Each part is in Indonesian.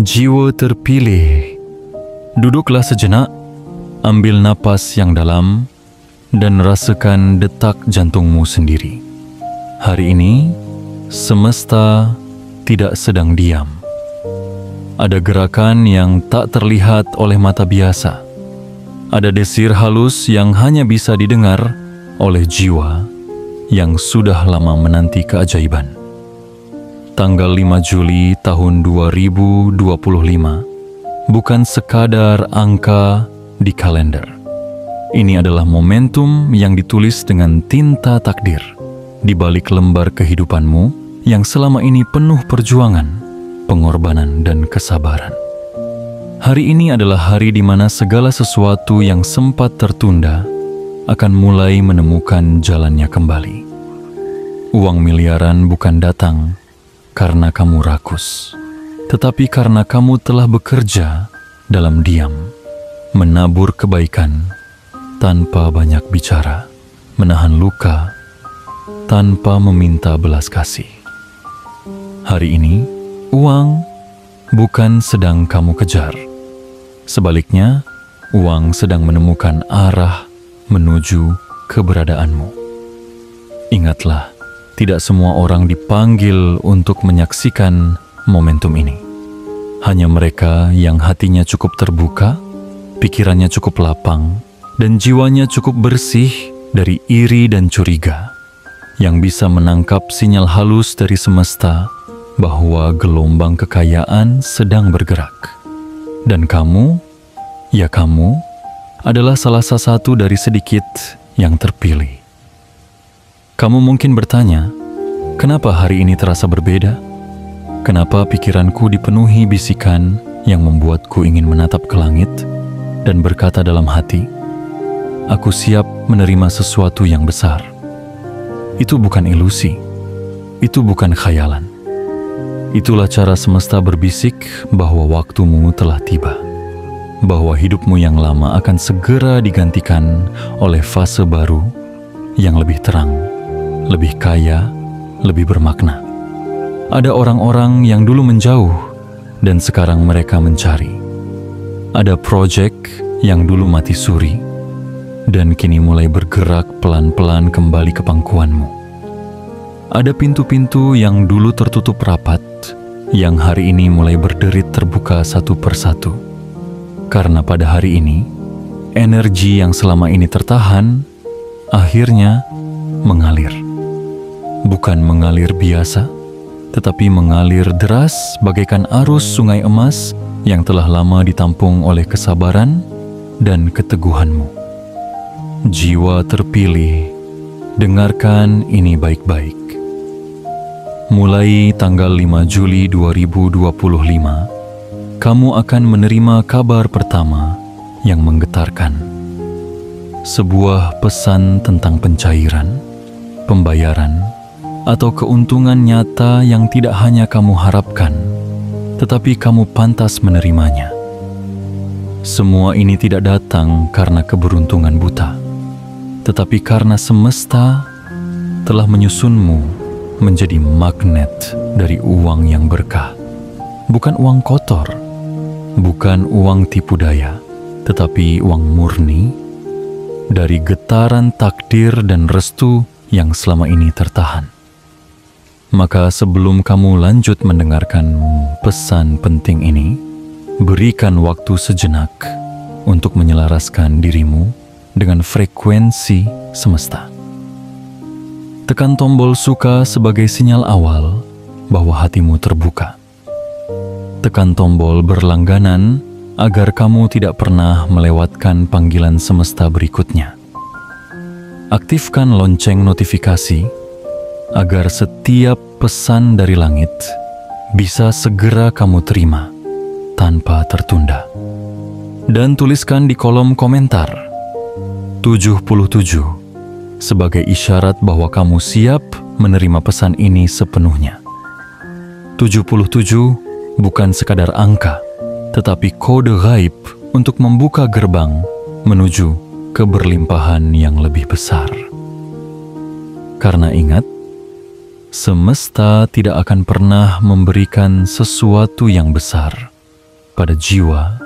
Jiwa terpilih. Duduklah sejenak, ambil napas yang dalam, dan rasakan detak jantungmu sendiri. Hari ini, semesta tidak sedang diam. Ada gerakan yang tak terlihat oleh mata biasa. Ada desir halus yang hanya bisa didengar oleh jiwa yang sudah lama menanti keajaiban. Tanggal 5 Juli tahun 2025 bukan sekadar angka di kalender. Ini adalah momentum yang ditulis dengan tinta takdir di balik lembar kehidupanmu yang selama ini penuh perjuangan, pengorbanan, dan kesabaran. Hari ini adalah hari di mana segala sesuatu yang sempat tertunda akan mulai menemukan jalannya kembali. Uang miliaran bukan datang karena kamu rakus, tetapi karena kamu telah bekerja dalam diam, menabur kebaikan tanpa banyak bicara, menahan luka tanpa meminta belas kasih. Hari ini, uang bukan sedang kamu kejar. Sebaliknya, uang sedang menemukan arah menuju keberadaanmu. Ingatlah, tidak semua orang dipanggil untuk menyaksikan momentum ini. Hanya mereka yang hatinya cukup terbuka, pikirannya cukup lapang, dan jiwanya cukup bersih dari iri dan curiga, yang bisa menangkap sinyal halus dari semesta bahwa gelombang kekayaan sedang bergerak. Dan kamu, ya kamu, adalah salah satu dari sedikit yang terpilih. Kamu mungkin bertanya, kenapa hari ini terasa berbeda? Kenapa pikiranku dipenuhi bisikan yang membuatku ingin menatap ke langit dan berkata dalam hati, aku siap menerima sesuatu yang besar. Itu bukan ilusi, itu bukan khayalan. Itulah cara semesta berbisik bahwa waktumu telah tiba, bahwa hidupmu yang lama akan segera digantikan oleh fase baru yang lebih terang, lebih kaya, lebih bermakna. Ada orang-orang yang dulu menjauh dan sekarang mereka mencari. Ada proyek yang dulu mati suri dan kini mulai bergerak pelan-pelan kembali ke pangkuanmu. Ada pintu-pintu yang dulu tertutup rapat yang hari ini mulai berderit terbuka satu persatu. Karena pada hari ini, energi yang selama ini tertahan akhirnya mengalir. Bukan mengalir biasa, tetapi mengalir deras bagaikan arus sungai emas yang telah lama ditampung oleh kesabaran dan keteguhanmu. Jiwa terpilih, dengarkan ini baik-baik. Mulai tanggal 5 Juli 2025, kamu akan menerima kabar pertama yang menggetarkan. Sebuah pesan tentang pencairan, pembayaran, atau keuntungan nyata yang tidak hanya kamu harapkan, tetapi kamu pantas menerimanya. Semua ini tidak datang karena keberuntungan buta, tetapi karena semesta telah menyusunmu menjadi magnet dari uang yang berkah. Bukan uang kotor, bukan uang tipu daya, tetapi uang murni dari getaran takdir dan restu yang selama ini tertahan. Maka sebelum kamu lanjut mendengarkan pesan penting ini, berikan waktu sejenak untuk menyelaraskan dirimu dengan frekuensi semesta. Tekan tombol suka sebagai sinyal awal bahwa hatimu terbuka. Tekan tombol berlangganan agar kamu tidak pernah melewatkan panggilan semesta berikutnya. Aktifkan lonceng notifikasi agar setiap pesan dari langit bisa segera kamu terima tanpa tertunda. Dan tuliskan di kolom komentar 77 sebagai isyarat bahwa kamu siap menerima pesan ini sepenuhnya. 77 bukan sekadar angka, tetapi kode gaib untuk membuka gerbang menuju keberlimpahan yang lebih besar. Karena ingat, semesta tidak akan pernah memberikan sesuatu yang besar pada jiwa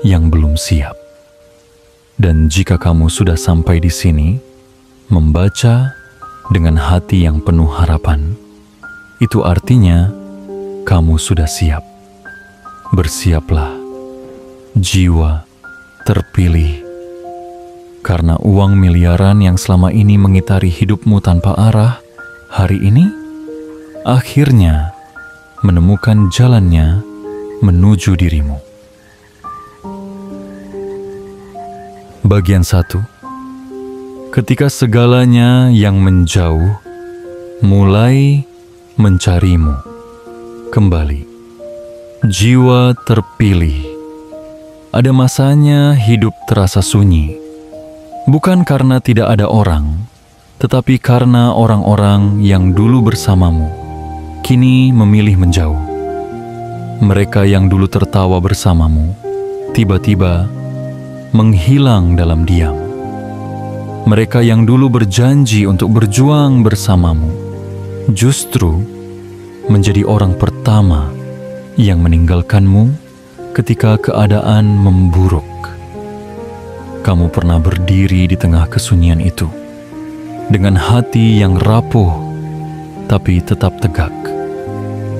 yang belum siap. Dan jika kamu sudah sampai di sini, membaca dengan hati yang penuh harapan, itu artinya kamu sudah siap. Bersiaplah, jiwa terpilih. Karena uang miliaran yang selama ini mengitari hidupmu tanpa arah, hari ini akhirnya menemukan jalannya menuju dirimu. Bagian 1. Ketika segalanya yang menjauh mulai mencarimu kembali. Jiwa terpilih. Ada masanya hidup terasa sunyi. Bukan karena tidak ada orang, tetapi karena orang-orang yang dulu bersamamu kini memilih menjauh. Mereka yang dulu tertawa bersamamu tiba-tiba menghilang dalam diam. Mereka yang dulu berjanji untuk berjuang bersamamu justru menjadi orang pertama yang meninggalkanmu ketika keadaan memburuk. Kamu pernah berdiri di tengah kesunyian itu dengan hati yang rapuh tapi tetap tegak,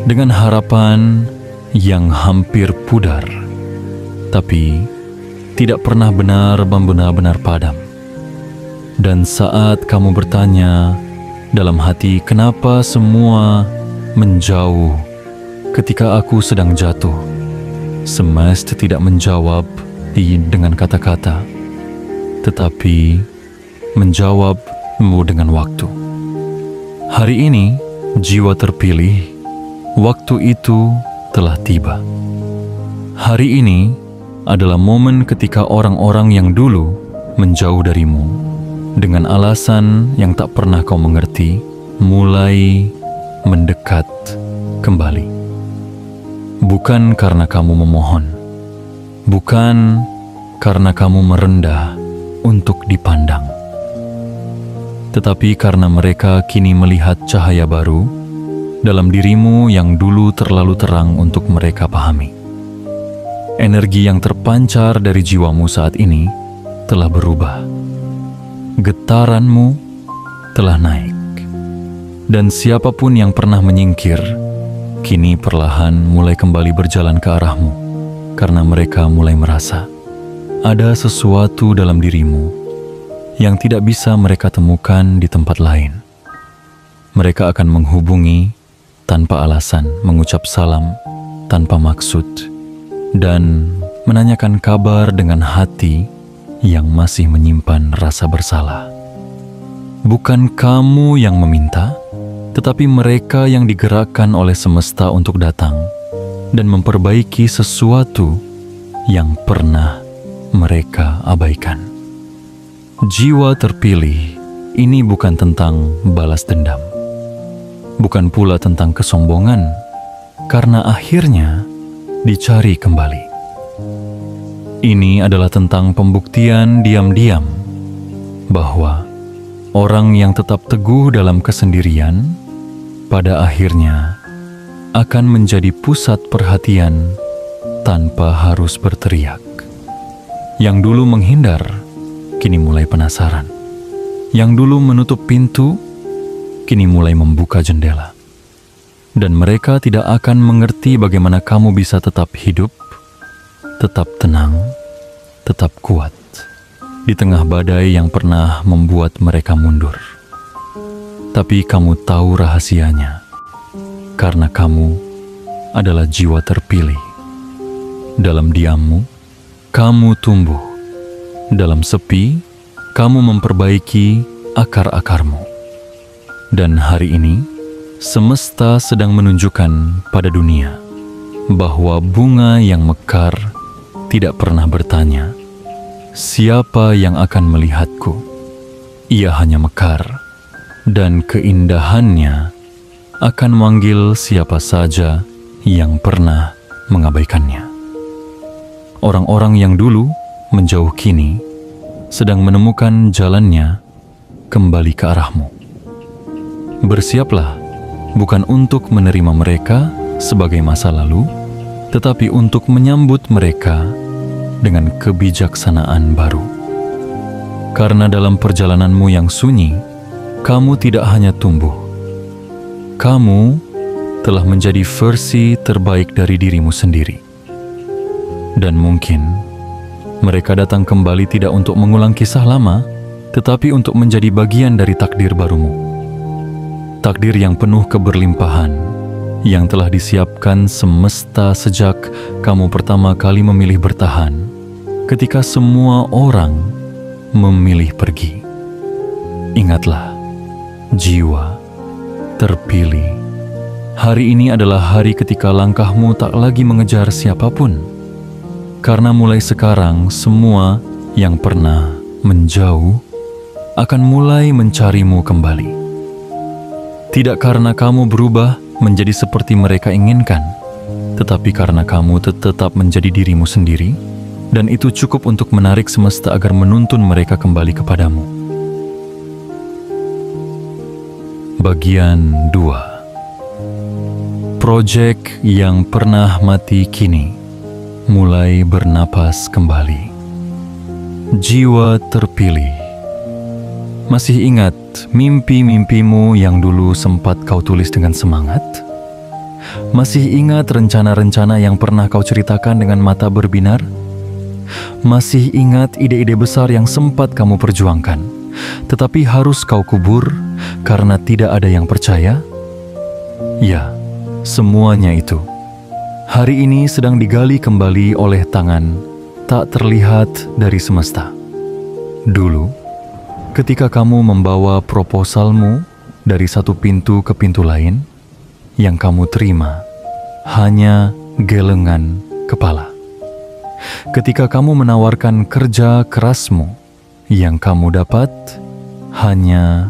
dengan harapan yang hampir pudar tapi tidak pernah benar-benar padam. Dan saat kamu bertanya dalam hati, kenapa semua menjauh ketika aku sedang jatuh, semesta tidak menjawab dengan kata-kata, tetapi menjawabmu dengan waktu. Hari ini, jiwa terpilih, waktu itu telah tiba. Hari ini adalah momen ketika orang-orang yang dulu menjauh darimu dengan alasan yang tak pernah kau mengerti mulai mendekat kembali. Bukan karena kamu memohon, bukan karena kamu merendah untuk dipandang, tetapi karena mereka kini melihat cahaya baru dalam dirimu yang dulu terlalu terang untuk mereka pahami. Energi yang terpancar dari jiwamu saat ini telah berubah. Getaranmu telah naik. Dan siapapun yang pernah menyingkir, kini perlahan mulai kembali berjalan ke arahmu, karena mereka mulai merasa ada sesuatu dalam dirimu yang tidak bisa mereka temukan di tempat lain. Mereka akan menghubungi tanpa alasan, mengucap salam tanpa maksud, dan menanyakan kabar dengan hati yang masih menyimpan rasa bersalah. Bukan kamu yang meminta, tetapi mereka yang digerakkan oleh semesta untuk datang dan memperbaiki sesuatu yang pernah mereka abaikan. Jiwa terpilih ini bukan tentang balas dendam, bukan pula tentang kesombongan, karena akhirnya dicari kembali. Ini adalah tentang pembuktian diam-diam bahwa orang yang tetap teguh dalam kesendirian pada akhirnya akan menjadi pusat perhatian tanpa harus berteriak. Yang dulu menghindar kini mulai penasaran. Yang dulu menutup pintu kini mulai membuka jendela. Dan mereka tidak akan mengerti bagaimana kamu bisa tetap hidup, tetap tenang, tetap kuat di tengah badai yang pernah membuat mereka mundur. Tapi kamu tahu rahasianya, karena kamu adalah jiwa terpilih. Dalam diammu, kamu tumbuh. Dalam sepi, kamu memperbaiki akar-akarmu. Dan hari ini, semesta sedang menunjukkan pada dunia bahwa bunga yang mekar tidak pernah bertanya, siapa yang akan melihatku? Ia hanya mekar, dan keindahannya akan memanggil siapa saja yang pernah mengabaikannya. Orang-orang yang dulu menjauh kini sedang menemukan jalannya kembali ke arahmu. Bersiaplah bukan untuk menerima mereka sebagai masa lalu, tetapi untuk menyambut mereka dengan kebijaksanaan baru. Karena dalam perjalananmu yang sunyi, kamu tidak hanya tumbuh. Kamu telah menjadi versi terbaik dari dirimu sendiri. Dan mungkin mereka datang kembali tidak untuk mengulang kisah lama, tetapi untuk menjadi bagian dari takdir barumu. Takdir yang penuh keberlimpahan, yang telah disiapkan semesta sejak kamu pertama kali memilih bertahan, ketika semua orang memilih pergi. Ingatlah, jiwa terpilih. Hari ini adalah hari ketika langkahmu tak lagi mengejar siapapun, karena mulai sekarang semua yang pernah menjauh akan mulai mencarimu kembali. Tidak karena kamu berubah menjadi seperti mereka inginkan, tetapi karena kamu tetap menjadi dirimu sendiri, dan itu cukup untuk menarik semesta agar menuntun mereka kembali kepadamu. Bagian 2. Proyek yang pernah mati kini mulai bernapas kembali. Jiwa terpilih. Masih ingat mimpi-mimpimu yang dulu sempat kau tulis dengan semangat? Masih ingat rencana-rencana yang pernah kau ceritakan dengan mata berbinar? Masih ingat ide-ide besar yang sempat kamu perjuangkan, tetapi harus kau kubur karena tidak ada yang percaya? Ya, semuanya itu hari ini sedang digali kembali oleh tangan tak terlihat dari semesta. Dulu, ketika kamu membawa proposalmu dari satu pintu ke pintu lain, yang kamu terima hanya gelengan kepala. Ketika kamu menawarkan kerja kerasmu, yang kamu dapat hanya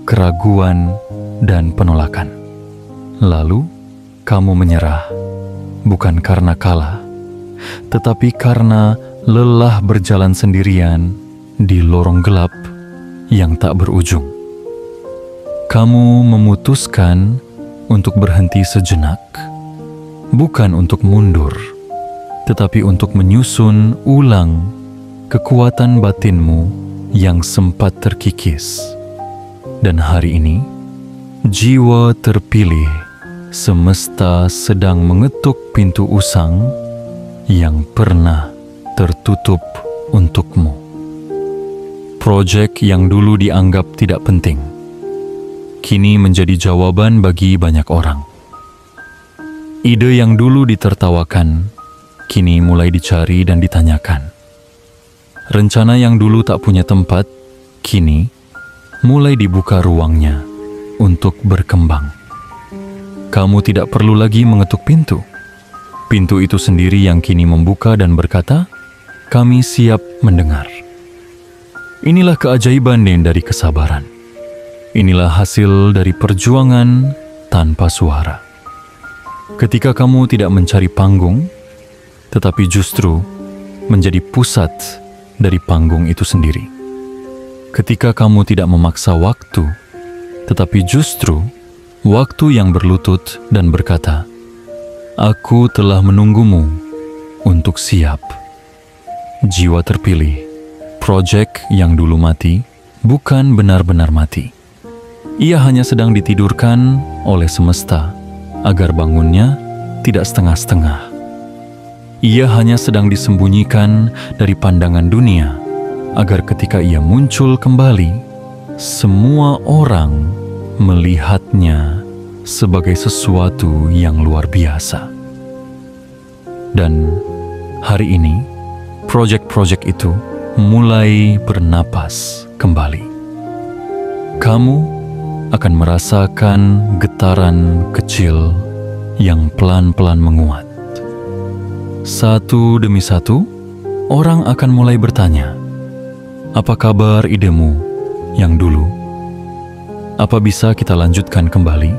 keraguan dan penolakan. Lalu, kamu menyerah, bukan karena kalah, tetapi karena lelah berjalan sendirian di lorong gelap yang tak berujung. Kamu memutuskan untuk berhenti sejenak, bukan untuk mundur, tetapi untuk menyusun ulang kekuatan batinmu yang sempat terkikis. Dan hari ini, jiwa terpilih, semesta sedang mengetuk pintu usang yang pernah tertutup untukmu. Proyek yang dulu dianggap tidak penting, kini menjadi jawaban bagi banyak orang. Ide yang dulu ditertawakan, kini mulai dicari dan ditanyakan. Rencana yang dulu tak punya tempat, kini mulai dibuka ruangnya untuk berkembang. Kamu tidak perlu lagi mengetuk pintu. Pintu itu sendiri yang kini membuka dan berkata, "Kami siap mendengar." Inilah keajaiban dari kesabaran. Inilah hasil dari perjuangan tanpa suara. Ketika kamu tidak mencari panggung, tetapi justru menjadi pusat dari panggung itu sendiri. Ketika kamu tidak memaksa waktu, tetapi justru waktu yang berlutut dan berkata, "Aku telah menunggumu untuk siap." Jiwa terpilih. Proyek yang dulu mati bukan benar-benar mati. Ia hanya sedang ditidurkan oleh semesta agar bangunnya tidak setengah-setengah. Ia hanya sedang disembunyikan dari pandangan dunia agar ketika ia muncul kembali, semua orang melihatnya sebagai sesuatu yang luar biasa. Dan hari ini, proyek-proyek itu mulai bernapas kembali. Kamu akan merasakan getaran kecil yang pelan-pelan menguat. Satu demi satu, orang akan mulai bertanya, "Apa kabar idemu yang dulu? Apa bisa kita lanjutkan kembali?"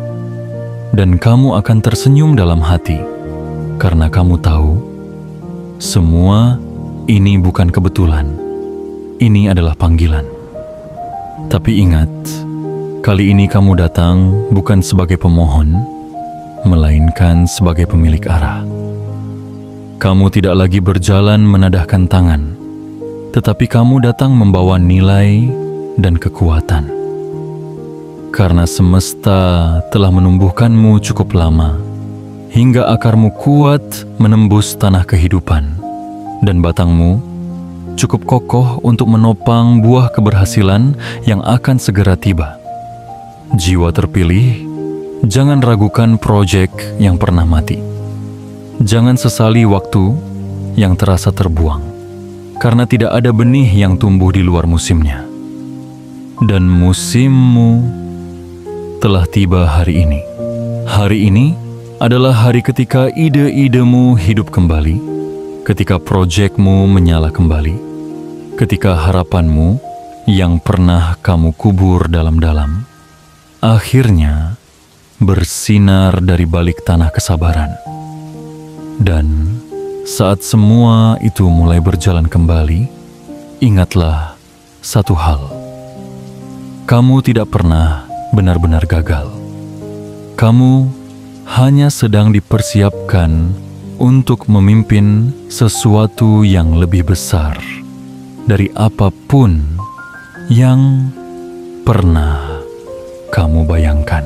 Dan kamu akan tersenyum dalam hati, karena kamu tahu, semua ini bukan kebetulan. Ini adalah panggilan. Tapi ingat, kali ini kamu datang bukan sebagai pemohon, melainkan sebagai pemilik arah. Kamu tidak lagi berjalan menadahkan tangan, tetapi kamu datang membawa nilai dan kekuatan. Karena semesta telah menumbuhkanmu cukup lama, hingga akarmu kuat menembus tanah kehidupan, dan batangmu cukup kokoh untuk menopang buah keberhasilan yang akan segera tiba. Jiwa terpilih, jangan ragukan proyek yang pernah mati. Jangan sesali waktu yang terasa terbuang, karena tidak ada benih yang tumbuh di luar musimnya. Dan musimmu telah tiba hari ini. Hari ini adalah hari ketika ide-idemu hidup kembali, ketika proyekmu menyala kembali, ketika harapanmu yang pernah kamu kubur dalam-dalam, akhirnya bersinar dari balik tanah kesabaran. Dan saat semua itu mulai berjalan kembali, ingatlah satu hal. Kamu tidak pernah benar-benar gagal. Kamu hanya sedang dipersiapkan untuk memimpin sesuatu yang lebih besar dari apapun yang pernah kamu bayangkan.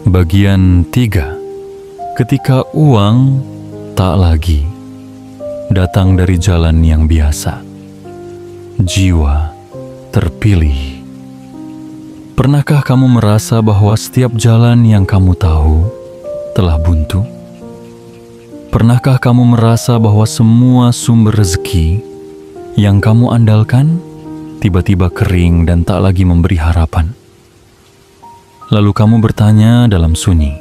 Bagian 3. Ketika uang tak lagi datang dari jalan yang biasa. Jiwa terpilih. Pernahkah kamu merasa bahwa setiap jalan yang kamu tahu telah buntu? Pernahkah kamu merasa bahwa semua sumber rezeki yang kamu andalkan tiba-tiba kering dan tak lagi memberi harapan? Lalu kamu bertanya dalam sunyi,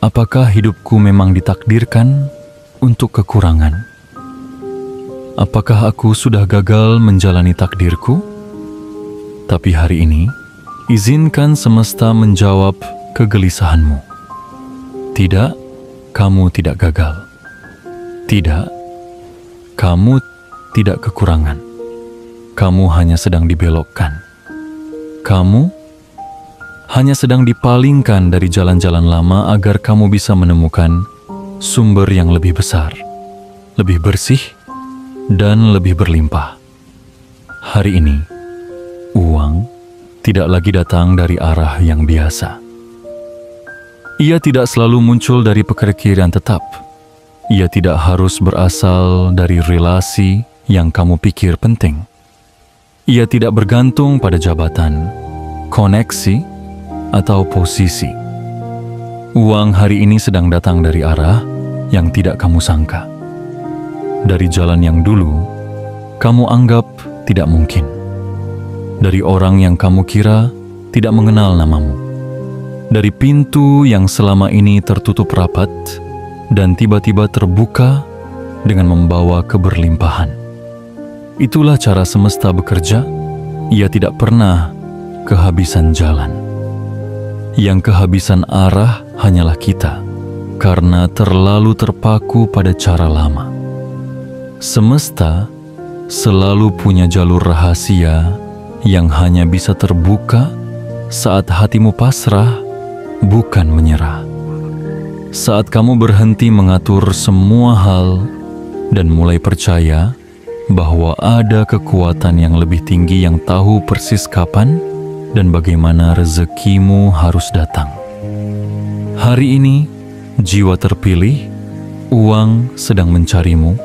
apakah hidupku memang ditakdirkan untuk kekurangan? Apakah aku sudah gagal menjalani takdirku? Tapi hari ini, izinkan semesta menjawab kegelisahanmu. Tidak, kamu tidak gagal. Tidak, kamu tidak kekurangan. Kamu hanya sedang dibelokkan. Kamu hanya sedang dipalingkan dari jalan-jalan lama agar kamu bisa menemukan sumber yang lebih besar, lebih bersih, dan lebih berlimpah. Hari ini, uang tidak lagi datang dari arah yang biasa. Ia tidak selalu muncul dari pekerjaan tetap. Ia tidak harus berasal dari relasi yang kamu pikir penting. Ia tidak bergantung pada jabatan, koneksi, atau posisi. Uang hari ini sedang datang dari arah yang tidak kamu sangka. Dari jalan yang dulu kamu anggap tidak mungkin. Dari orang yang kamu kira tidak mengenal namamu. Dari pintu yang selama ini tertutup rapat dan tiba-tiba terbuka dengan membawa keberlimpahan. Itulah cara semesta bekerja. Ia tidak pernah kehabisan jalan. Yang kehabisan arah hanyalah kita, karena terlalu terpaku pada cara lama. Semesta selalu punya jalur rahasia yang hanya bisa terbuka saat hatimu pasrah, bukan menyerah. Saat kamu berhenti mengatur semua hal dan mulai percaya bahwa ada kekuatan yang lebih tinggi yang tahu persis kapan dan bagaimana rezekimu harus datang. Hari ini, jiwa terpilih, uang sedang mencarimu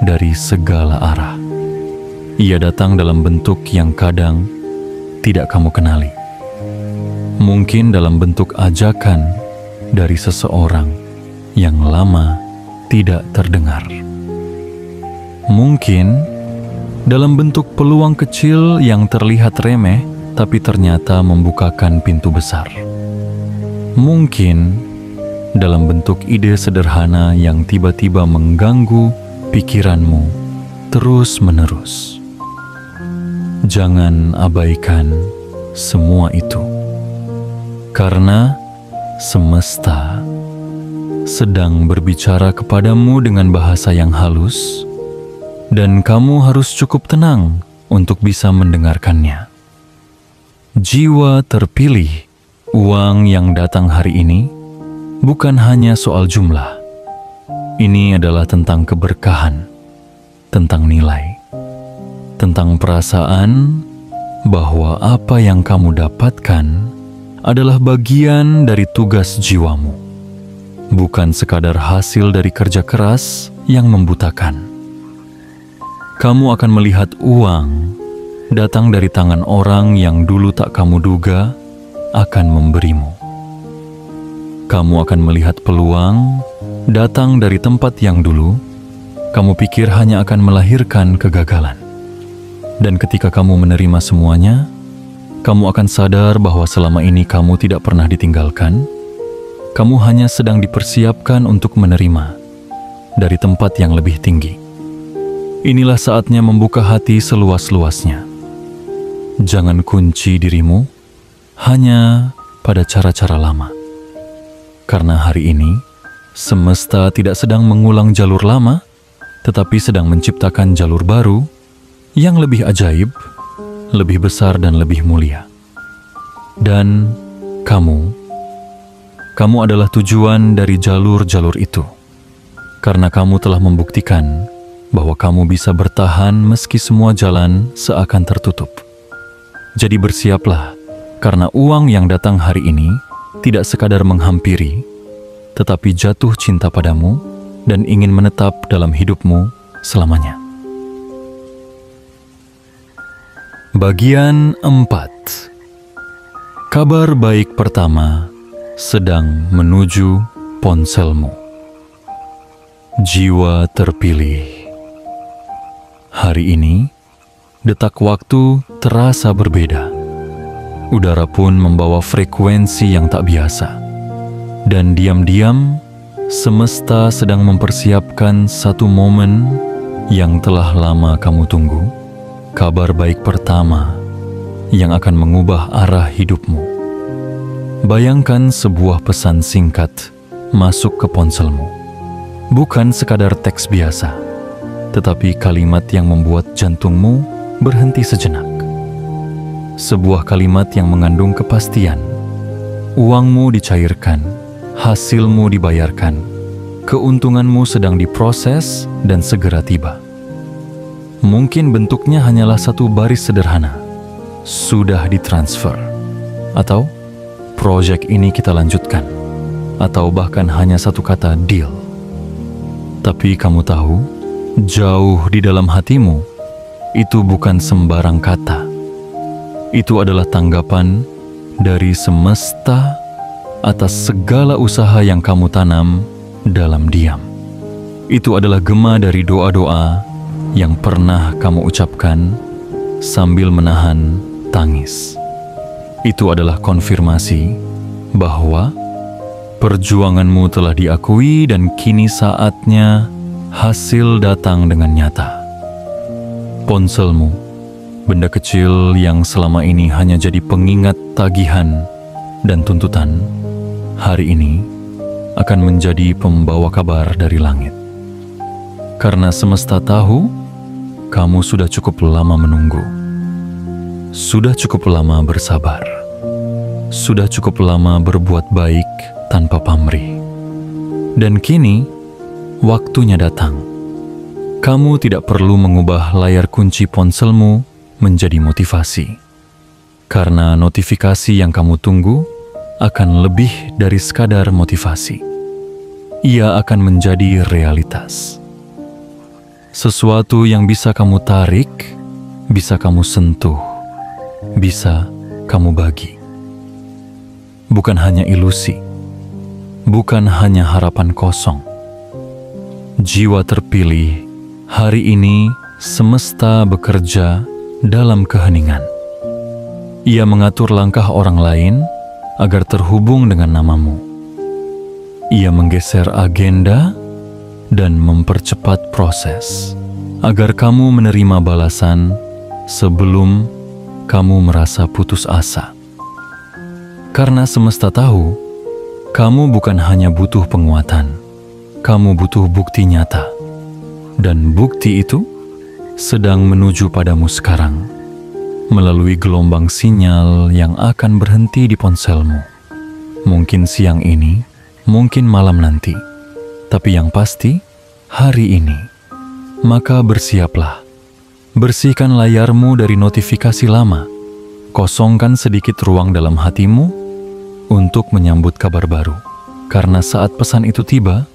dari segala arah. Ia datang dalam bentuk yang kadang tidak kamu kenali. Mungkin dalam bentuk ajakan dari seseorang yang lama tidak terdengar. Mungkin dalam bentuk peluang kecil yang terlihat remeh, tapi ternyata membukakan pintu besar. Mungkin dalam bentuk ide sederhana yang tiba-tiba mengganggu pikiranmu terus-menerus. Jangan abaikan semua itu, karena semesta sedang berbicara kepadamu dengan bahasa yang halus, dan kamu harus cukup tenang untuk bisa mendengarkannya. Jiwa terpilih, uang yang datang hari ini bukan hanya soal jumlah. Ini adalah tentang keberkahan, tentang nilai, tentang perasaan bahwa apa yang kamu dapatkan adalah bagian dari tugas jiwamu, bukan sekadar hasil dari kerja keras yang membutakan. Kamu akan melihat uang datang dari tangan orang yang dulu tak kamu duga akan memberimu. Kamu akan melihat peluang datang dari tempat yang dulu kamu pikir hanya akan melahirkan kegagalan. Dan ketika kamu menerima semuanya, kamu akan sadar bahwa selama ini kamu tidak pernah ditinggalkan. Kamu hanya sedang dipersiapkan untuk menerima dari tempat yang lebih tinggi. Inilah saatnya membuka hati seluas-luasnya. Jangan kunci dirimu hanya pada cara-cara lama. Karena hari ini, semesta tidak sedang mengulang jalur lama, tetapi sedang menciptakan jalur baru yang lebih ajaib, lebih besar dan lebih mulia. Dan kamu adalah tujuan dari jalur-jalur itu. Karena kamu telah membuktikan bahwa kamu bisa bertahan meski semua jalan seakan tertutup. Jadi bersiaplah, karena uang yang datang hari ini tidak sekadar menghampiri, tetapi jatuh cinta padamu dan ingin menetap dalam hidupmu selamanya. Bagian 4. Kabar baik pertama sedang menuju ponselmu. Jiwa terpilih. Hari ini, detak waktu terasa berbeda. Udara pun membawa frekuensi yang tak biasa. Dan diam-diam, semesta sedang mempersiapkan satu momen yang telah lama kamu tunggu. Kabar baik pertama yang akan mengubah arah hidupmu. Bayangkan sebuah pesan singkat masuk ke ponselmu. Bukan sekadar teks biasa, tetapi kalimat yang membuat jantungmu berhenti sejenak. Sebuah kalimat yang mengandung kepastian. Uangmu dicairkan, hasilmu dibayarkan, keuntunganmu sedang diproses dan segera tiba. Mungkin bentuknya hanyalah satu baris sederhana. Sudah ditransfer. Atau, proyek ini kita lanjutkan. Atau bahkan hanya satu kata deal. Tapi kamu tahu, jauh di dalam hatimu, itu bukan sembarang kata. Itu adalah tanggapan dari semesta atas segala usaha yang kamu tanam dalam diam. Itu adalah gema dari doa-doa yang pernah kamu ucapkan sambil menahan tangis. Itu adalah konfirmasi bahwa perjuanganmu telah diakui dan kini saatnya hasil datang dengan nyata. Ponselmu, benda kecil yang selama ini hanya jadi pengingat tagihan dan tuntutan, hari ini akan menjadi pembawa kabar dari langit. Karena semesta tahu, kamu sudah cukup lama menunggu. Sudah cukup lama bersabar. Sudah cukup lama berbuat baik tanpa pamrih. Dan kini, waktunya datang. Kamu tidak perlu mengubah layar kunci ponselmu menjadi motivasi. Karena notifikasi yang kamu tunggu akan lebih dari sekadar motivasi. Ia akan menjadi realitas. Sesuatu yang bisa kamu tarik, bisa kamu sentuh, bisa kamu bagi. Bukan hanya ilusi, bukan hanya harapan kosong. Jiwa terpilih, hari ini semesta bekerja dalam keheningan. Ia mengatur langkah orang lain agar terhubung dengan namamu. Ia menggeser agenda dan mempercepat proses agar kamu menerima balasan sebelum kamu merasa putus asa. Karena semesta tahu, kamu bukan hanya butuh penguatan, kamu butuh bukti nyata. Dan bukti itu sedang menuju padamu sekarang, melalui gelombang sinyal yang akan berhenti di ponselmu. Mungkin siang ini, mungkin malam nanti, tapi yang pasti hari ini. Maka bersiaplah. Bersihkan layarmu dari notifikasi lama. Kosongkan sedikit ruang dalam hatimu untuk menyambut kabar baru. Karena saat pesan itu tiba,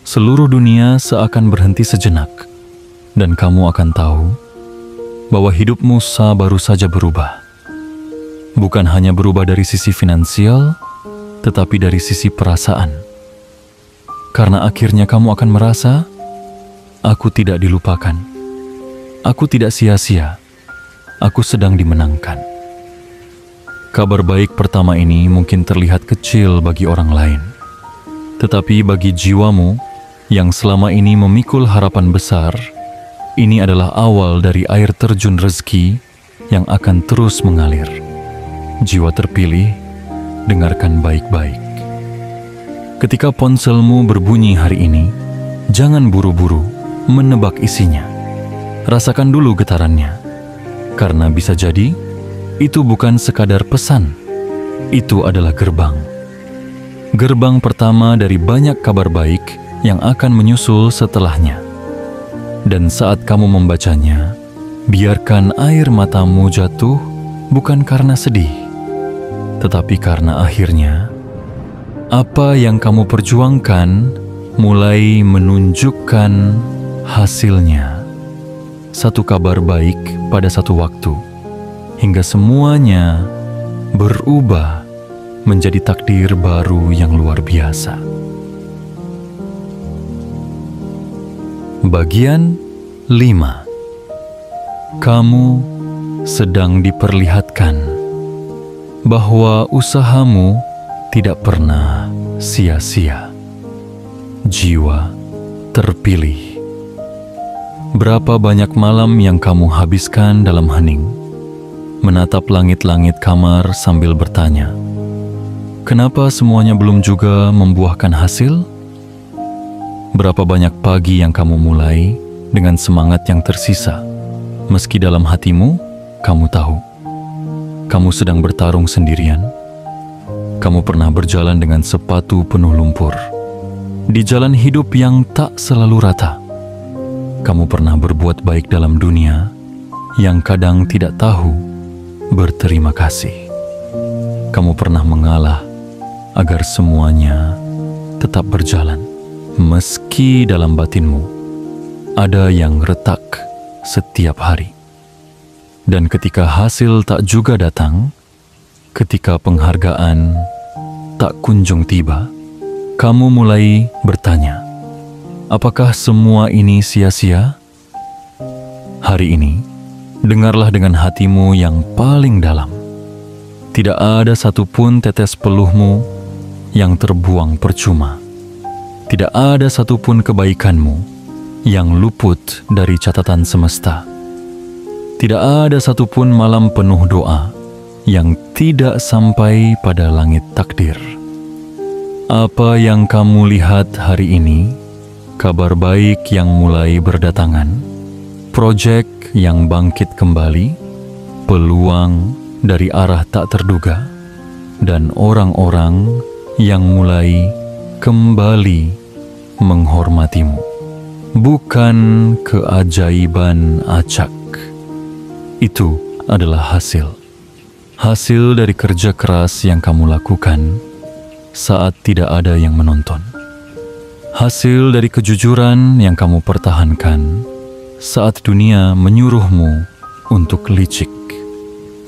seluruh dunia seakan berhenti sejenak. Dan kamu akan tahu bahwa hidupmu baru saja berubah. Bukan hanya berubah dari sisi finansial, tetapi dari sisi perasaan. Karena akhirnya kamu akan merasa, aku tidak dilupakan. Aku tidak sia-sia. Aku sedang dimenangkan. Kabar baik pertama ini mungkin terlihat kecil bagi orang lain. Tetapi bagi jiwamu yang selama ini memikul harapan besar, ini adalah awal dari air terjun rezeki yang akan terus mengalir. Jiwa terpilih, dengarkan baik-baik. Ketika ponselmu berbunyi hari ini, jangan buru-buru menebak isinya. Rasakan dulu getarannya, karena bisa jadi itu bukan sekadar pesan, itu adalah gerbang. Gerbang pertama dari banyak kabar baik yang akan menyusul setelahnya. Dan saat kamu membacanya, biarkan air matamu jatuh bukan karena sedih, tetapi karena akhirnya apa yang kamu perjuangkan mulai menunjukkan hasilnya. Satu kabar baik pada satu waktu, hingga semuanya berubah menjadi takdir baru yang luar biasa. Bagian 5. Kamu sedang diperlihatkan bahwa usahamu tidak pernah sia-sia. Jiwa terpilih. Berapa banyak malam yang kamu habiskan dalam hening, menatap langit-langit kamar sambil bertanya, kenapa semuanya belum juga membuahkan hasil? Berapa banyak pagi yang kamu mulai dengan semangat yang tersisa, meski dalam hatimu kamu tahu kamu sedang bertarung sendirian. Kamu pernah berjalan dengan sepatu penuh lumpur di jalan hidup yang tak selalu rata. Kamu pernah berbuat baik dalam dunia yang kadang tidak tahu berterima kasih. Kamu pernah mengalah agar semuanya tetap berjalan, meski dalam batinmu ada yang retak setiap hari. Dan ketika hasil tak juga datang, ketika penghargaan tak kunjung tiba, kamu mulai bertanya, apakah semua ini sia-sia? Hari ini, dengarlah dengan hatimu yang paling dalam. Tidak ada satupun tetes peluhmu yang terbuang percuma. Tidak ada satupun kebaikanmu yang luput dari catatan semesta. Tidak ada satupun malam penuh doa yang tidak sampai pada langit takdir. Apa yang kamu lihat hari ini, kabar baik yang mulai berdatangan, proyek yang bangkit kembali, peluang dari arah tak terduga, dan orang-orang yang mulai kembali menghormatimu. Bukan keajaiban acak. Itu adalah hasil dari kerja keras yang kamu lakukan saat tidak ada yang menonton. Hasil dari kejujuran yang kamu pertahankan saat dunia menyuruhmu untuk licik.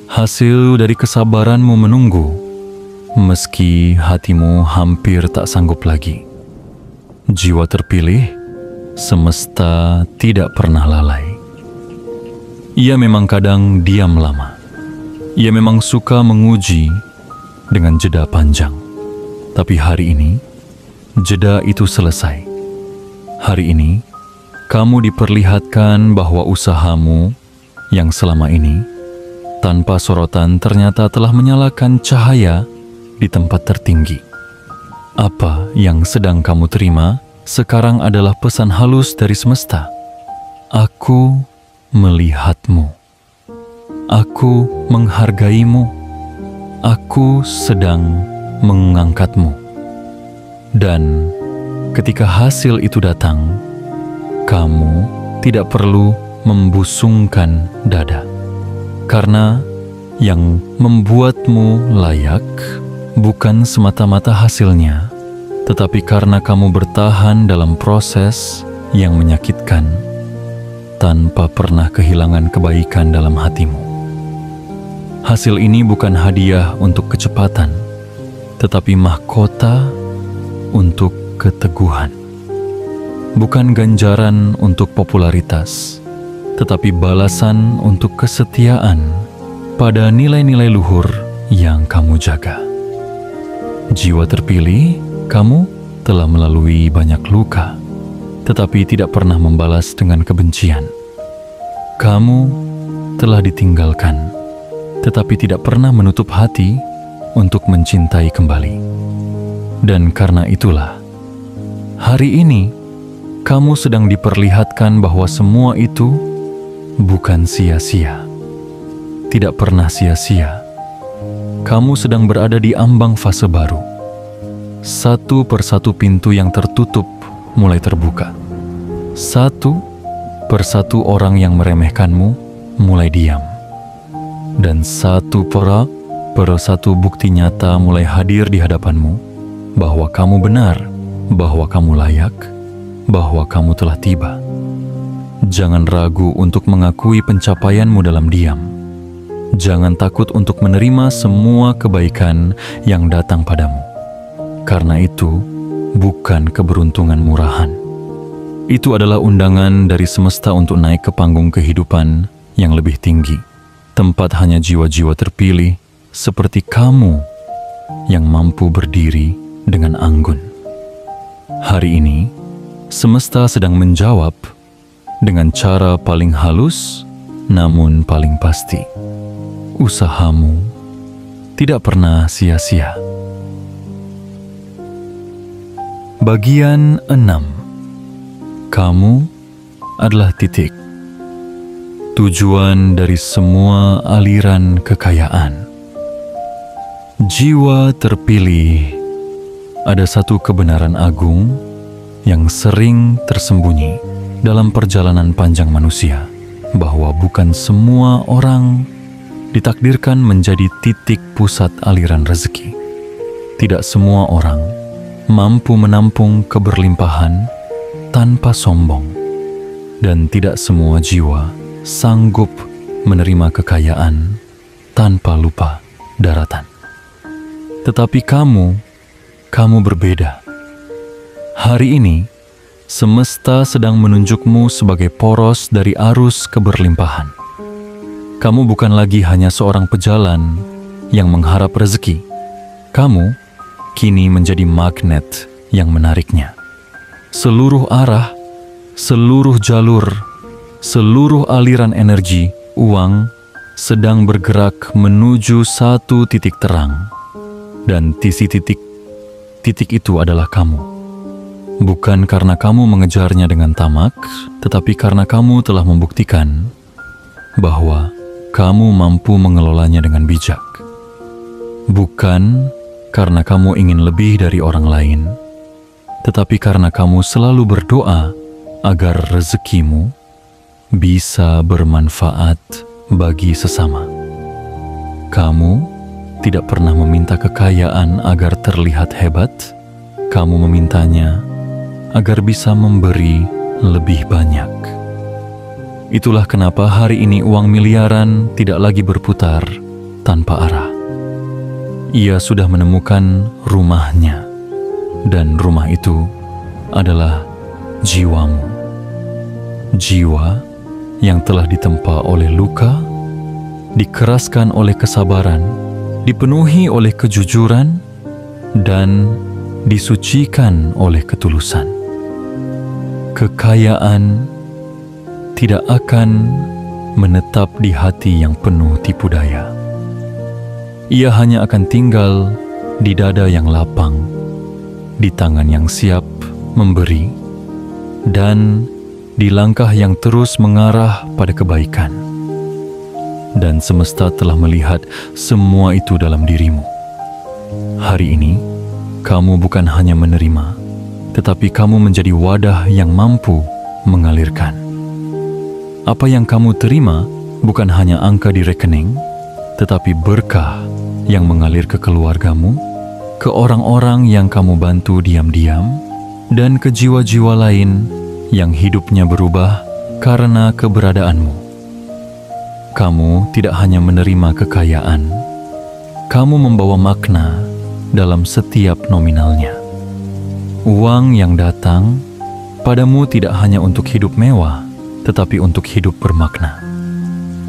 Hasil dari kesabaranmu menunggu meski hatimu hampir tak sanggup lagi. Jiwa terpilih, semesta tidak pernah lalai. Ia memang kadang diam lama. Ia memang suka menguji dengan jeda panjang. Tapi hari ini, jeda itu selesai. Hari ini, kamu diperlihatkan bahwa usahamu yang selama ini, tanpa sorotan ternyata telah menyalakan cahaya di tempat tertinggi. Apa yang sedang kamu terima sekarang adalah pesan halus dari semesta. Aku melihatmu. Aku menghargaimu. Aku sedang mengangkatmu. Dan ketika hasil itu datang, kamu tidak perlu membusungkan dada. Karena yang membuatmu layak bukan semata-mata hasilnya, tetapi karena kamu bertahan dalam proses yang menyakitkan tanpa pernah kehilangan kebaikan dalam hatimu. Hasil ini bukan hadiah untuk kecepatan, tetapi mahkota untuk keteguhan. Bukan ganjaran untuk popularitas, tetapi balasan untuk kesetiaan pada nilai-nilai luhur yang kamu jaga. Jiwa terpilih, kamu telah melalui banyak luka, tetapi tidak pernah membalas dengan kebencian. Kamu telah ditinggalkan, tetapi tidak pernah menutup hati untuk mencintai kembali. Dan karena itulah, hari ini kamu sedang diperlihatkan bahwa semua itu bukan sia-sia. Tidak pernah sia-sia. Kamu sedang berada di ambang fase baru. Satu persatu pintu yang tertutup mulai terbuka. Satu persatu orang yang meremehkanmu mulai diam. Dan satu persatu bukti nyata mulai hadir di hadapanmu bahwa kamu benar, bahwa kamu layak, bahwa kamu telah tiba. Jangan ragu untuk mengakui pencapaianmu dalam diam. Jangan takut untuk menerima semua kebaikan yang datang padamu. Karena itu bukan keberuntungan murahan. Itu adalah undangan dari semesta untuk naik ke panggung kehidupan yang lebih tinggi. Tempat hanya jiwa-jiwa terpilih seperti kamu yang mampu berdiri dengan anggun. Hari ini, semesta sedang menjawab dengan cara paling halus namun paling pasti. Usahamu tidak pernah sia-sia. Bagian 6. Kamu adalah titik. Tujuan dari semua aliran kekayaan. Jiwa terpilih. Ada satu kebenaran agung yang sering tersembunyi dalam perjalanan panjang manusia, bahwa bukan semua orang ditakdirkan menjadi titik pusat aliran rezeki. Tidak semua orang mampu menampung keberlimpahan tanpa sombong, dan tidak semua jiwa sanggup menerima kekayaan tanpa lupa daratan. Tetapi kamu berbeda. Hari ini, semesta sedang menunjukmu sebagai poros dari arus keberlimpahan. Kamu bukan lagi hanya seorang pejalan yang mengharap rezeki. Kamu kini menjadi magnet yang menariknya. Seluruh arah, seluruh jalur, seluruh aliran energi, uang sedang bergerak menuju satu titik terang. Dan titik itu adalah kamu. Bukan karena kamu mengejarnya dengan tamak, tetapi karena kamu telah membuktikan bahwa kamu mampu mengelolanya dengan bijak. Bukan karena kamu ingin lebih dari orang lain, tetapi karena kamu selalu berdoa agar rezekimu bisa bermanfaat bagi sesama. Kamu tidak pernah meminta kekayaan agar terlihat hebat. Kamu memintanya agar bisa memberi lebih banyak. Itulah kenapa hari ini uang miliaran tidak lagi berputar tanpa arah. Ia sudah menemukan rumahnya, dan rumah itu adalah jiwamu. Jiwa yang telah ditempa oleh luka, dikeraskan oleh kesabaran, dipenuhi oleh kejujuran, dan disucikan oleh ketulusan. Kekayaan tidak akan menetap di hati yang penuh tipu daya. Ia hanya akan tinggal di dada yang lapang, di tangan yang siap memberi, dan di langkah yang terus mengarah pada kebaikan. Dan semesta telah melihat semua itu dalam dirimu. Hari ini, Kamu bukan hanya menerima, tetapi kamu menjadi wadah yang mampu mengalirkan. Apa yang kamu terima bukan hanya angka di rekening, tetapi berkah yang mengalir ke keluargamu, ke orang-orang yang kamu bantu diam-diam, dan ke jiwa-jiwa lain yang hidupnya berubah karena keberadaanmu. Kamu tidak hanya menerima kekayaan, kamu membawa makna dalam setiap nominalnya. Uang yang datang padamu tidak hanya untuk hidup mewah, tetapi untuk hidup bermakna.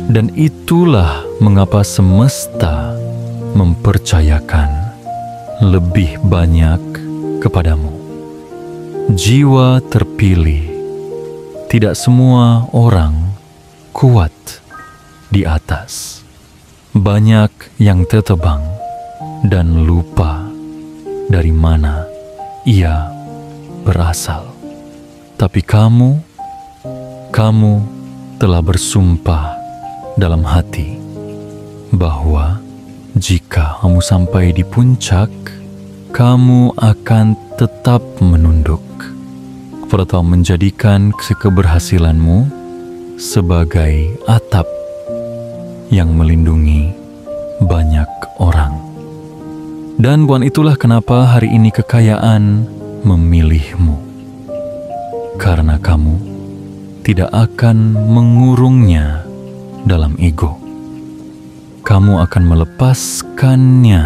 Dan itulah mengapa semesta mempercayakan lebih banyak kepadamu. Jiwa terpilih. Tidak semua orang kuat di atas. Banyak yang tertebang dan lupa dari mana ia berasal. Tapi kamu telah bersumpah dalam hati bahwa jika kamu sampai di puncak, kamu akan tetap menunduk serta menjadikan keberhasilanmu sebagai atap yang melindungi banyak orang. Dan bukan itulah kenapa hari ini kekayaan memilihmu. Karena kamu tidak akan mengurungnya dalam ego. Kamu akan melepaskannya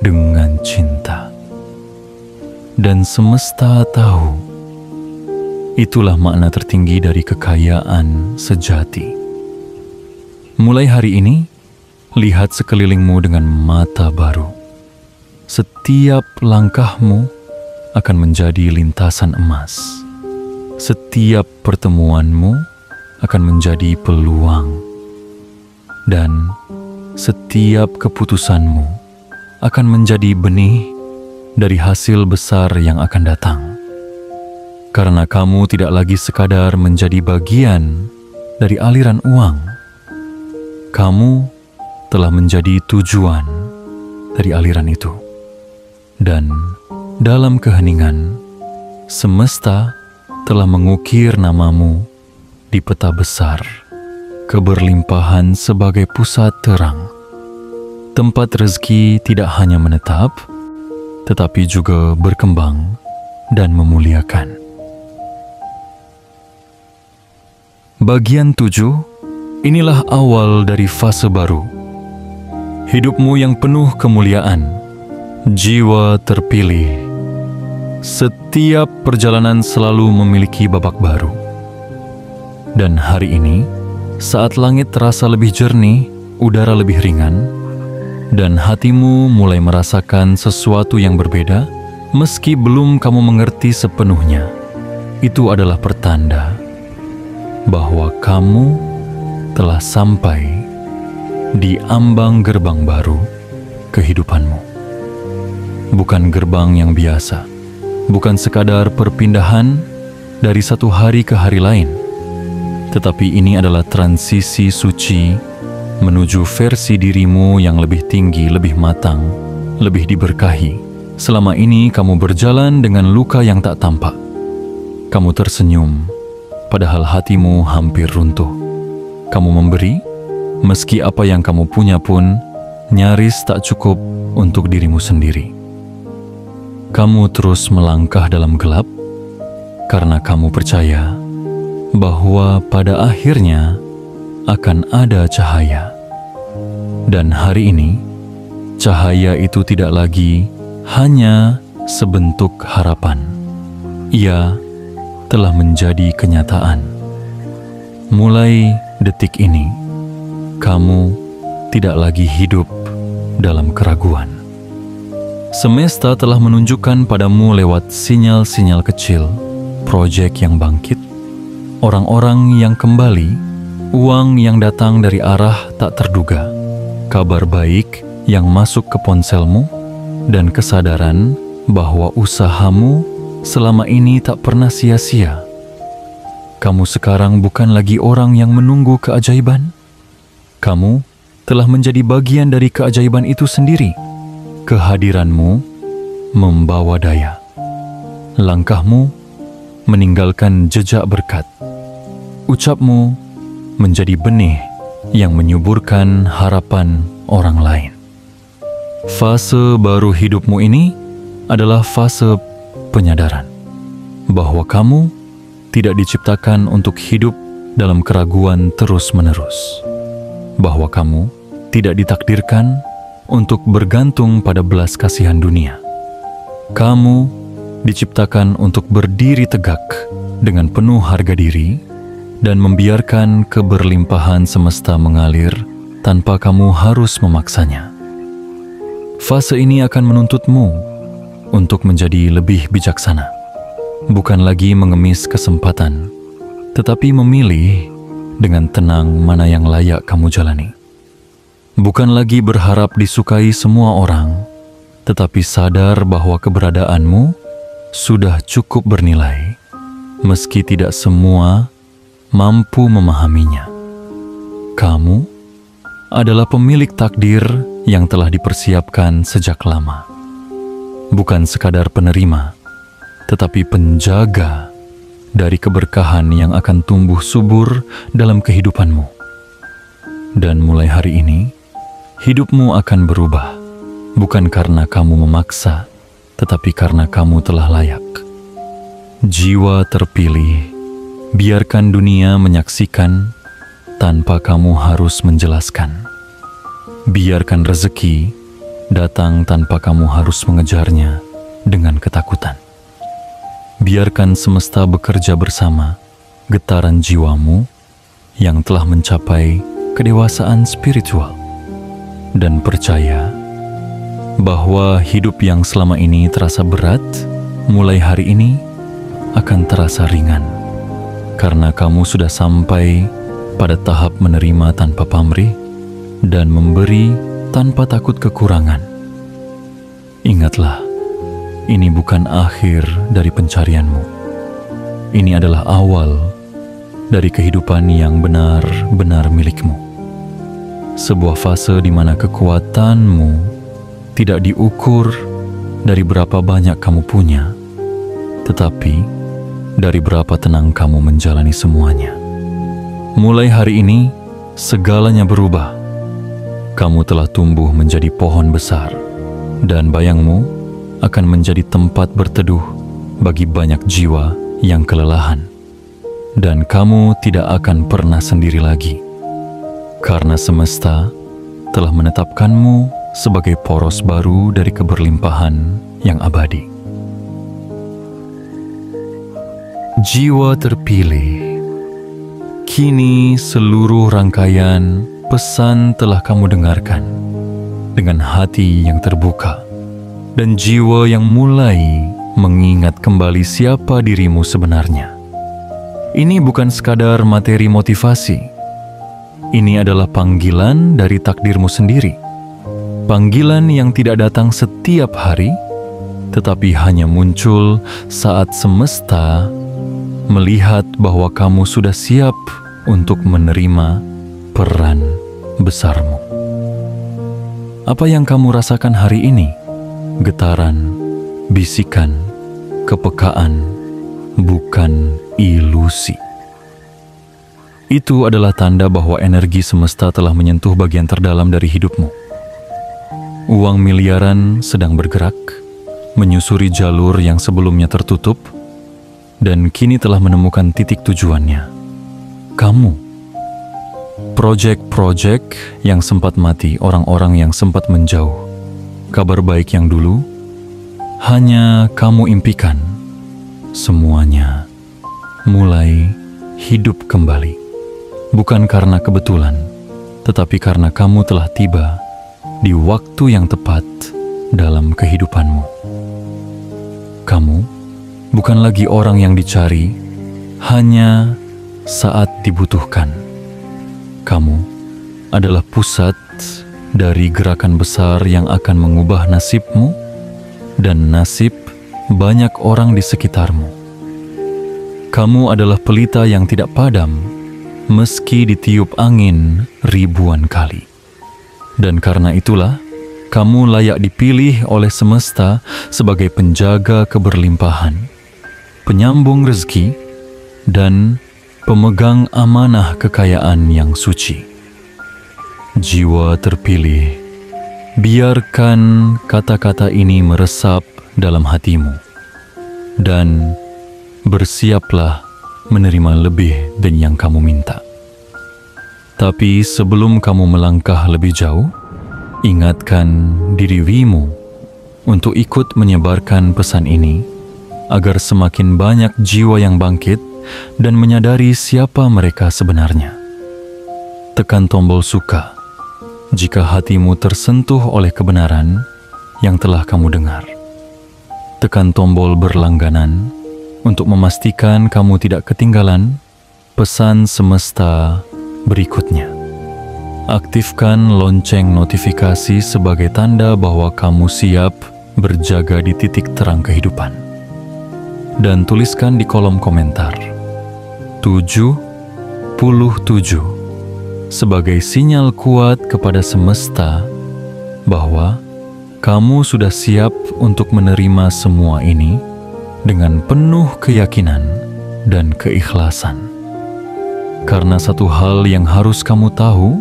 dengan cinta. Dan semesta tahu, itulah makna tertinggi dari kekayaan sejati. Mulai hari ini, lihat sekelilingmu dengan mata baru. Setiap langkahmu akan menjadi lintasan emas. Setiap pertemuanmu akan menjadi peluang. Dan setiap keputusanmu akan menjadi benih dari hasil besar yang akan datang. Karena kamu tidak lagi sekadar menjadi bagian dari aliran uang. Kamu telah menjadi tujuan dari aliran itu. Dan dalam keheningan, semesta telah mengukir namamu di peta besar keberlimpahan sebagai pusat terang. Tempat rezeki tidak hanya menetap, tetapi juga berkembang dan memuliakan. Bagian 7, inilah awal dari fase baru. Hidupmu yang penuh kemuliaan, jiwa terpilih. Setiap perjalanan selalu memiliki babak baru. Dan hari ini, saat langit terasa lebih jernih, udara lebih ringan, dan hatimu mulai merasakan sesuatu yang berbeda, meski belum kamu mengerti sepenuhnya, itu adalah pertanda bahwa kamu telah sampai di ambang gerbang baru kehidupanmu. Bukan gerbang yang biasa, bukan sekadar perpindahan dari satu hari ke hari lain, tetapi ini adalah transisi suci menuju versi dirimu yang lebih tinggi, lebih matang, lebih diberkahi. Selama ini kamu berjalan dengan luka yang tak tampak. Kamu tersenyum, padahal hatimu hampir runtuh. Kamu memberi, meski apa yang kamu punya pun nyaris tak cukup untuk dirimu sendiri. Kamu terus melangkah dalam gelap karena kamu percaya bahwa pada akhirnya akan ada cahaya. Dan hari ini, cahaya itu tidak lagi hanya sebentuk harapan. Ia telah menjadi kenyataan. Mulai detik ini, kamu tidak lagi hidup dalam keraguan. Semesta telah menunjukkan padamu lewat sinyal-sinyal kecil, proyek yang bangkit, orang-orang yang kembali, uang yang datang dari arah tak terduga, kabar baik yang masuk ke ponselmu, dan kesadaran bahwa usahamu selama ini tak pernah sia-sia. Kamu sekarang bukan lagi orang yang menunggu keajaiban. Kamu telah menjadi bagian dari keajaiban itu sendiri. Kehadiranmu membawa daya. Langkahmu meninggalkan jejak berkat. Ucapmu menjadi benih yang menyuburkan harapan orang lain. Fase baru hidupmu ini adalah fase penyadaran bahwa kamu tidak diciptakan untuk hidup dalam keraguan terus-menerus, bahwa kamu tidak ditakdirkan untuk bergantung pada belas kasihan dunia. Kamu diciptakan untuk berdiri tegak dengan penuh harga diri dan membiarkan keberlimpahan semesta mengalir tanpa kamu harus memaksanya. Fase ini akan menuntutmu untuk menjadi lebih bijaksana, bukan lagi mengemis kesempatan, tetapi memilih dengan tenang mana yang layak kamu jalani. Bukan lagi berharap disukai semua orang, tetapi sadar bahwa keberadaanmu sudah cukup bernilai, meski tidak semua mampu memahaminya. Kamu adalah pemilik takdir yang telah dipersiapkan sejak lama. Bukan sekadar penerima, tetapi penjaga dari keberkahan yang akan tumbuh subur dalam kehidupanmu. Dan mulai hari ini, hidupmu akan berubah, bukan karena kamu memaksa, tetapi karena kamu telah layak. Jiwa terpilih, biarkan dunia menyaksikan tanpa kamu harus menjelaskan. Biarkan rezeki datang tanpa kamu harus mengejarnya dengan ketakutan. Biarkan semesta bekerja bersama getaran jiwamu yang telah mencapai kedewasaan spiritual. Dan percaya bahwa hidup yang selama ini terasa berat, mulai hari ini akan terasa ringan, karena kamu sudah sampai pada tahap menerima tanpa pamrih dan memberi tanpa takut kekurangan. Ingatlah, ini bukan akhir dari pencarianmu. Ini adalah awal dari kehidupan yang benar-benar milikmu. Sebuah fase di mana kekuatanmu tidak diukur dari berapa banyak kamu punya, tetapi dari berapa tenang kamu menjalani semuanya. Mulai hari ini, segalanya berubah. Kamu telah tumbuh menjadi pohon besar, dan bayangmu akan menjadi tempat berteduh bagi banyak jiwa yang kelelahan. Dan kamu tidak akan pernah sendiri lagi, karena semesta telah menetapkanmu sebagai poros baru dari keberlimpahan yang abadi. Jiwa terpilih, kini seluruh rangkaian pesan telah kamu dengarkan dengan hati yang terbuka dan jiwa yang mulai mengingat kembali siapa dirimu sebenarnya. Ini bukan sekadar materi motivasi. Ini adalah panggilan dari takdirmu sendiri. Panggilan yang tidak datang setiap hari, tetapi hanya muncul saat semesta melihat bahwa kamu sudah siap untuk menerima peran besarmu. Apa yang kamu rasakan hari ini? Getaran, bisikan, kepekaan, bukan ilusi. Itu adalah tanda bahwa energi semesta telah menyentuh bagian terdalam dari hidupmu. Uang miliaran sedang bergerak, menyusuri jalur yang sebelumnya tertutup, dan kini telah menemukan titik tujuannya. Kamu. Proyek-proyek yang sempat mati, orang-orang yang sempat menjauh, kabar baik yang dulu hanya kamu impikan, semuanya mulai hidup kembali. Bukan karena kebetulan, tetapi karena kamu telah tiba di waktu yang tepat dalam kehidupanmu. Kamu bukan lagi orang yang dicari hanya saat dibutuhkan. Kamu adalah pusat dari gerakan besar yang akan mengubah nasibmu dan nasib banyak orang di sekitarmu. Kamu adalah pelita yang tidak padam meski ditiup angin ribuan kali. Dan karena itulah, kamu layak dipilih oleh semesta sebagai penjaga keberlimpahan, penyambung rezeki, dan pemegang amanah kekayaan yang suci. Jiwa terpilih, biarkan kata-kata ini meresap dalam hatimu, dan bersiaplah menerima lebih dari yang kamu minta. Tapi sebelum kamu melangkah lebih jauh, ingatkan dirimu untuk ikut menyebarkan pesan ini agar semakin banyak jiwa yang bangkit dan menyadari siapa mereka sebenarnya. Tekan tombol suka jika hatimu tersentuh oleh kebenaran yang telah kamu dengar. Tekan tombol berlangganan untuk memastikan kamu tidak ketinggalan pesan semesta berikutnya. Aktifkan lonceng notifikasi sebagai tanda bahwa kamu siap berjaga di titik terang kehidupan. Dan tuliskan di kolom komentar 77 sebagai sinyal kuat kepada semesta bahwa kamu sudah siap untuk menerima semua ini dengan penuh keyakinan dan keikhlasan. Karena satu hal yang harus kamu tahu,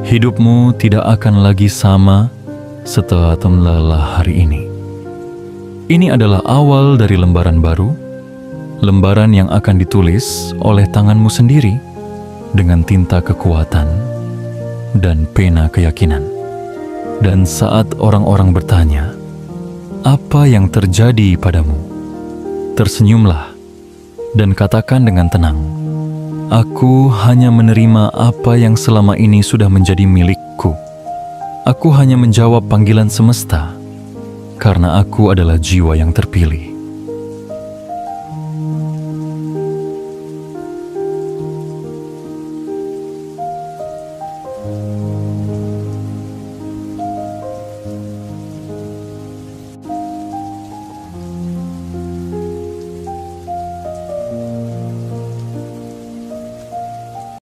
hidupmu tidak akan lagi sama setelah lelah hari ini. Ini adalah awal dari lembaran baru, lembaran yang akan ditulis oleh tanganmu sendiri dengan tinta kekuatan dan pena keyakinan. Dan saat orang-orang bertanya, "Apa yang terjadi padamu?" tersenyumlah dan katakan dengan tenang, "Aku hanya menerima apa yang selama ini sudah menjadi milikku. Aku hanya menjawab panggilan semesta, karena aku adalah jiwa yang terpilih."